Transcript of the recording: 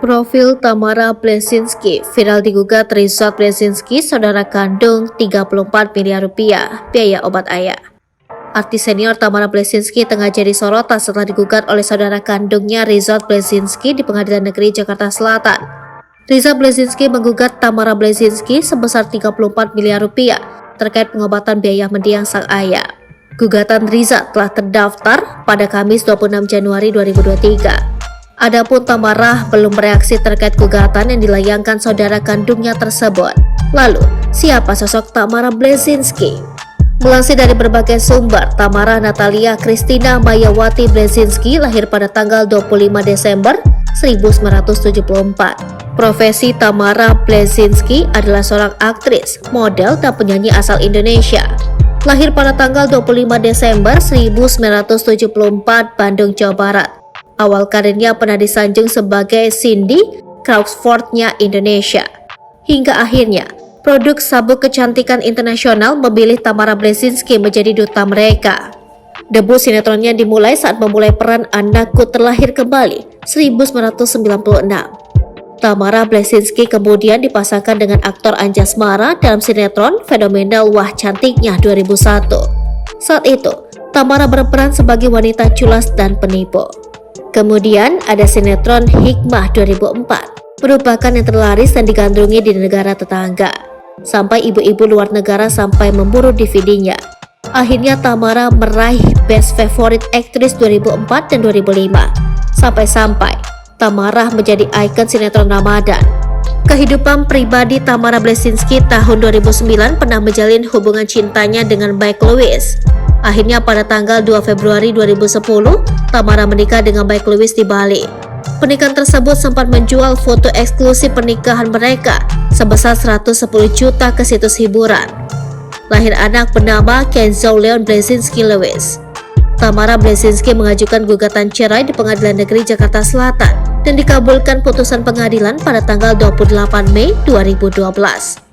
Profil Tamara Bleszynsky viral digugat Ryszard Bleszynsky, saudara kandung 34 miliar rupiah biaya obat ayah. Artis senior Tamara Bleszynsky tengah jadi sorotan setelah digugat oleh saudara kandungnya Ryszard Bleszynsky di Pengadilan Negeri Jakarta Selatan. Ryszard Bleszynsky menggugat Tamara Bleszynsky sebesar 34 miliar rupiah terkait pengobatan biaya mendiang sang ayah. Gugatan Ryszard telah terdaftar pada Kamis 26 Januari 2023. Adapun Tamara belum bereaksi terkait gugatan yang dilayangkan saudara kandungnya tersebut. Lalu, siapa sosok Tamara Bleszynsky? Melansir dari berbagai sumber, Tamara Natalia Kristina Mayawati Bleszynsky lahir pada tanggal 25 Desember 1974. Profesi Tamara Bleszynsky adalah seorang aktris, model, dan penyanyi asal Indonesia. Lahir pada tanggal 25 Desember 1974, Bandung, Jawa Barat. Awal karirnya pernah disanjung sebagai Cindy Crawford-nya Indonesia. Hingga akhirnya, produk sabuk kecantikan internasional memilih Tamara Bleszynsky menjadi duta mereka. Debut sinetronnya dimulai saat memulai peran Anakku Terlahir Kembali 1996. Tamara Bleszynsky kemudian dipasangkan dengan aktor Anjasmara dalam sinetron fenomenal Wah Cantiknya 2001. Saat itu, Tamara berperan sebagai wanita culas dan penipu. Kemudian ada sinetron Hikmah 2004, merupakan yang terlaris dan digandrungi di negara tetangga. Sampai ibu-ibu luar negara sampai memburu DVD-nya. Akhirnya Tamara meraih Best Favorite Actress 2004 dan 2005. Sampai-sampai Tamara menjadi ikon sinetron Ramadan. Kehidupan pribadi Tamara Bleszynsky tahun 2009 pernah menjalin hubungan cintanya dengan Mike Lewis. Akhirnya pada tanggal 2 Februari 2010, Tamara menikah dengan Mike Lewis di Bali. Pernikahan tersebut sempat menjual foto eksklusif pernikahan mereka sebesar 110 juta ke situs hiburan. Lahir anak bernama Kenzo Leon Bleszynsky Lewis. Tamara Bleszynsky mengajukan gugatan cerai di Pengadilan Negeri Jakarta Selatan dan dikabulkan putusan pengadilan pada tanggal 28 Mei 2012.